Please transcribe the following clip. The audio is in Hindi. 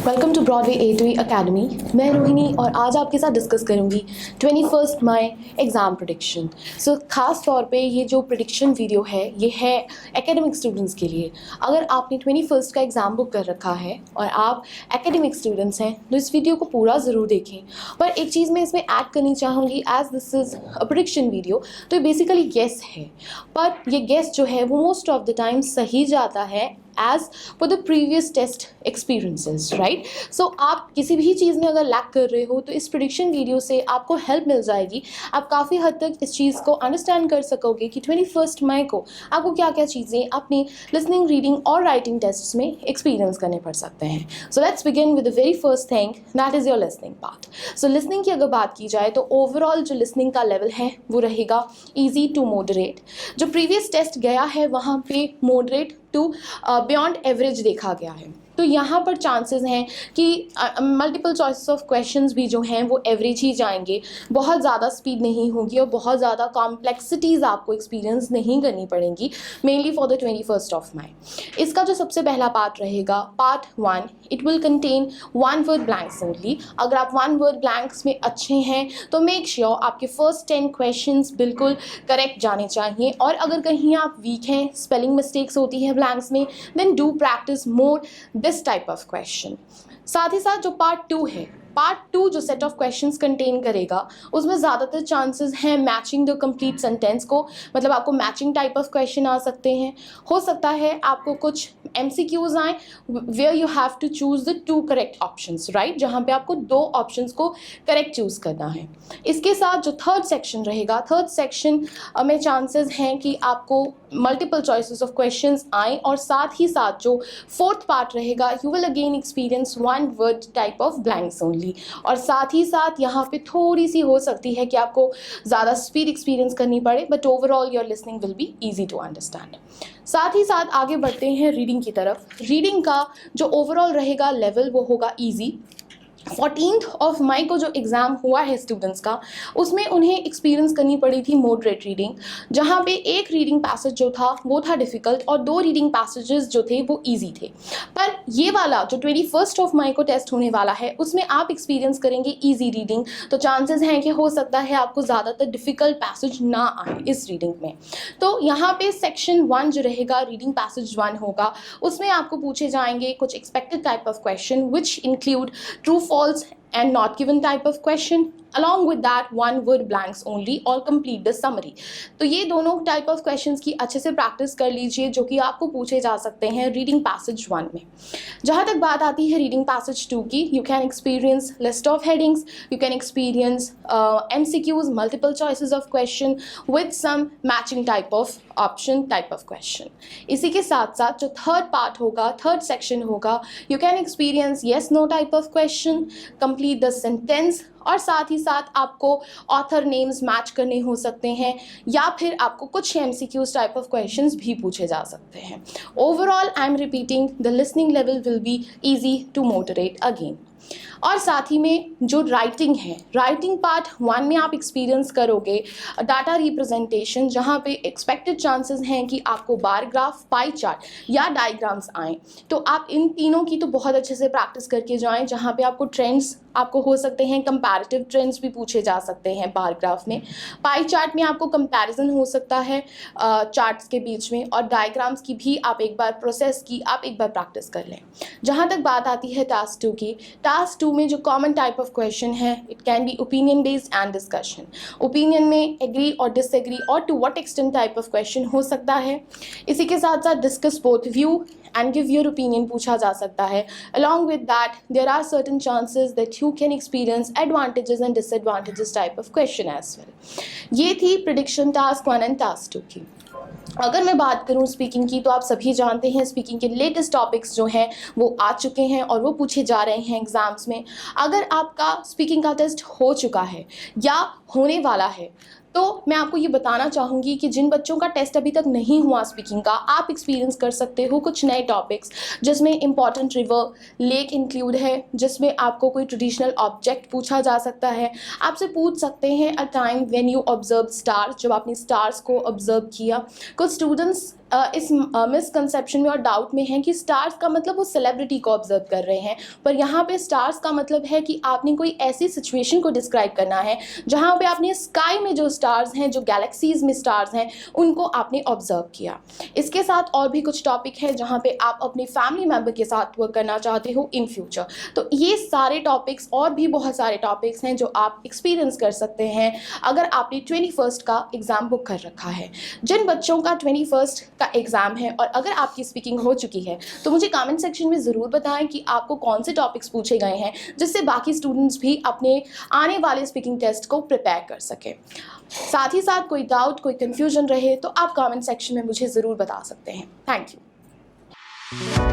Welcome two Broadway A2E academy. मैं रोहिणी और आज आपके साथ डिस्कस करूंगी 21 मई एग्ज़ाम प्रेडिक्शन। सो ख़ास तौर पे ये जो प्रेडिक्शन वीडियो है ये है एकेडमिक स्टूडेंट्स के लिए। अगर आपने 21 का एग्ज़ाम बुक कर रखा है और आप एकेडमिक स्टूडेंट्स हैं तो इस वीडियो को पूरा ज़रूर देखें। पर एक चीज़ मैं इसमें ऐड करनी चाहूँगी, as this is a prediction video, तो ये बेसिकली गेस है, पर ये गेस जो है वो मोस्ट ऑफ द टाइम सही जाता है as for the previous test experiences, right. So आप किसी भी चीज़ में अगर लैक कर रहे हो तो इस प्रेडिक्शन वीडियो से आपको हेल्प मिल जाएगी। आप काफ़ी हद तक इस चीज़ को अंडरस्टैंड कर सकोगे कि 21 मई को आपको क्या क्या चीज़ें अपनी लिसनिंग, रीडिंग और राइटिंग टेस्ट में एक्सपीरियंस करने पड़ सकते हैं। So let's begin with the very first thing, that is your listening part. So listening की अगर बात की जाए तो ओवरऑल जो लिसनिंग का लेवल है वो रहेगा ईजी टू मॉडरेट। जो प्रीवियस टेस्ट गया है वहाँ पे मॉडरेट टू बियॉन्ड एवरेज देखा गया है। तो यहाँ पर चांसेस हैं कि मल्टीपल चॉइसेस ऑफ क्वेश्चंस भी जो हैं वो एवरेज ही जाएंगे। बहुत ज़्यादा स्पीड नहीं होगी और बहुत ज़्यादा कॉम्प्लेक्सिटीज़ आपको एक्सपीरियंस नहीं करनी पड़ेंगी, मेनली फॉर द 21 मई। इसका जो सबसे पहला पार्ट रहेगा, part 1, it will contain 1 word blanks only. अगर आप 1 वर्ड ब्लैंक्स में अच्छे हैं तो मेक श्योर आपके फर्स्ट 10 क्वेश्चंस बिल्कुल करेक्ट जाने चाहिए, और अगर कहीं आप वीक हैं, स्पेलिंग मिस्टेक्स होती है ब्लैंक्स में, then do practice more this type of question. साथ ही साथ जो पार्ट 2 है, पार्ट 2 जो सेट ऑफ क्वेश्चंस कंटेन करेगा उसमें ज़्यादातर चांसेस हैं मैचिंग द कंप्लीट सेंटेंस को, मतलब आपको मैचिंग टाइप ऑफ क्वेश्चन आ सकते हैं। हो सकता है आपको कुछ MCQs आए where you have to choose the 2 correct options, right, जहाँ पे आपको 2 ऑप्शंस को करेक्ट चूज़ करना है। इसके साथ जो थर्ड सेक्शन रहेगा, थर्ड सेक्शन में चांसेस हैं कि आपको मल्टीपल चॉइसेस ऑफ क्वेश्चंस आए, और साथ ही साथ जो फोर्थ पार्ट रहेगा, you will again experience 1 word type of blanks only. और साथ ही साथ यहाँ पे थोड़ी सी हो सकती है कि आपको ज़्यादा स्पीड एक्सपीरियंस करनी पड़े, but overall your listening will be easy to understand. साथ ही साथ आगे बढ़ते हैं रीडिंग की तरफ। रीडिंग का जो ओवरऑल रहेगा लेवल वो होगा ईजी। 14 मई को जो एग्ज़ाम हुआ है स्टूडेंट्स का, उसमें उन्हें एक्सपीरियंस करनी पड़ी थी मॉडरेट रीडिंग, जहाँ पे एक रीडिंग पैसेज जो था वो था डिफ़िकल्ट और 2 रीडिंग पैसेजेस जो थे वो इजी थे। पर ये वाला जो 21 मई को टेस्ट होने वाला है उसमें आप एक्सपीरियंस करेंगे ईजी रीडिंग, तो चांसेस हैं कि हो सकता है आपको ज़्यादातर डिफ़िकल्ट पैसेज ना आए इस रीडिंग में। तो यहाँ पे सेक्शन 1 जो रहेगा, रीडिंग पैसेज 1 होगा, उसमें आपको पूछे जाएंगे कुछ expected type of question which include true, false and not given type of question, along with that 1 word blanks only, or complete the summary। तो ये दोनों टाइप ऑफ क्वेश्चंस की अच्छे से प्रैक्टिस कर लीजिए जो कि आपको पूछे जा सकते हैं रीडिंग पैसेज 1 में। जहाँ तक बात आती है रीडिंग पैसेज 2 की, you can experience list of headings, you can experience MCQs, multiple choices of question with some matching type of option type of question. इसी के साथ साथ जो थर्ड पार्ट होगा, थर्ड सेक्शन होगा, you can experience yes no type of question, complete the sentence, और साथ ही साथ आपको ऑथर नेम्स मैच करने हो सकते हैं, या फिर आपको कुछ MCQs टाइप ऑफ क्वेश्चंस भी पूछे जा सकते हैं। Overall I am repeating, the listening level will be easy to moderate again. और साथ ही में जो राइटिंग है, राइटिंग पार्ट 1 में आप एक्सपीरियंस करोगे डाटा रिप्रेजेंटेशन, जहाँ पे एक्सपेक्टेड चांसेस हैं कि आपको बार ग्राफ, पाई चार्ट या डायग्राम्स आएँ। तो आप इन तीनों की तो बहुत अच्छे से प्रैक्टिस करके जाएं, जहाँ पे आपको ट्रेंड्स आपको हो सकते हैं, कंपैरेटिव ट्रेंड्स भी पूछे जा सकते हैं बार ग्राफ में। पाई चार्ट में आपको कंपैरिजन हो सकता है चार्ट्स के बीच में, और डायग्राम्स की भी आप एक बार प्रोसेस की आप एक बार प्रैक्टिस कर लें। जहाँ तक बात आती है टास्क 2 की, टास्क 2 में जो कॉमन टाइप ऑफ क्वेश्चन है, it can be opinion based and discussion. Opinion में एग्री और डिसएग्री और to what extent type of question हो सकता है। इसी के साथ साथ discuss both view and give your opinion पूछा जा सकता है। Along with that, there are certain chances that you can experience advantages and disadvantages type of question as well। ये थी prediction task 1 and task 2 की। अगर मैं बात करूं स्पीकिंग की, तो आप सभी जानते हैं स्पीकिंग के लेटेस्ट टॉपिक्स जो हैं वो आ चुके हैं और वो पूछे जा रहे हैं एग्ज़ाम्स में। अगर आपका स्पीकिंग का टेस्ट हो चुका है या होने वाला है तो मैं आपको ये बताना चाहूँगी कि जिन बच्चों का टेस्ट अभी तक नहीं हुआ स्पीकिंग का, आप एक्सपीरियंस कर सकते हो कुछ नए टॉपिक्स, जिसमें इंपॉर्टेंट रिवर, लेक इंक्लूड है, जिसमें आपको कोई ट्रेडिशनल ऑब्जेक्ट पूछा जा सकता है। आपसे पूछ सकते हैं a time when you observe stars, जब आपने स्टार्स को ऑब्जर्व किया। कुछ स्टूडेंट्स इस मिसकंसेप्शन में और डाउट में हैं कि स्टार्स का मतलब वो सेलिब्रिटी को ऑब्जर्व कर रहे हैं, पर यहाँ पे स्टार्स का मतलब है कि आपने कोई ऐसी सिचुएशन को डिस्क्राइब करना है जहाँ पे आपने स्काई में जो स्टार्स हैं, जो गैलेक्सीज में स्टार्स हैं, उनको आपने ऑब्जर्व किया। इसके साथ और भी कुछ टॉपिक है जहाँ पे आप अपने फैमिली मेम्बर के साथ वर्क करना चाहते हो इन फ्यूचर। तो ये सारे टॉपिक्स और भी बहुत सारे टॉपिक्स हैं जो आप एक्सपीरियंस कर सकते हैं अगर आपने 21st का एग्ज़ाम बुक कर रखा है। जिन बच्चों का 21st का एग्ज़ाम है और अगर आपकी स्पीकिंग हो चुकी है तो मुझे कमेंट सेक्शन में ज़रूर बताएं कि आपको कौन से टॉपिक्स पूछे गए हैं, जिससे बाकी स्टूडेंट्स भी अपने आने वाले स्पीकिंग टेस्ट को प्रिपेयर कर सकें। साथ ही साथ कोई डाउट, कोई कन्फ्यूजन रहे तो आप कमेंट सेक्शन में मुझे ज़रूर बता सकते हैं। Thank you.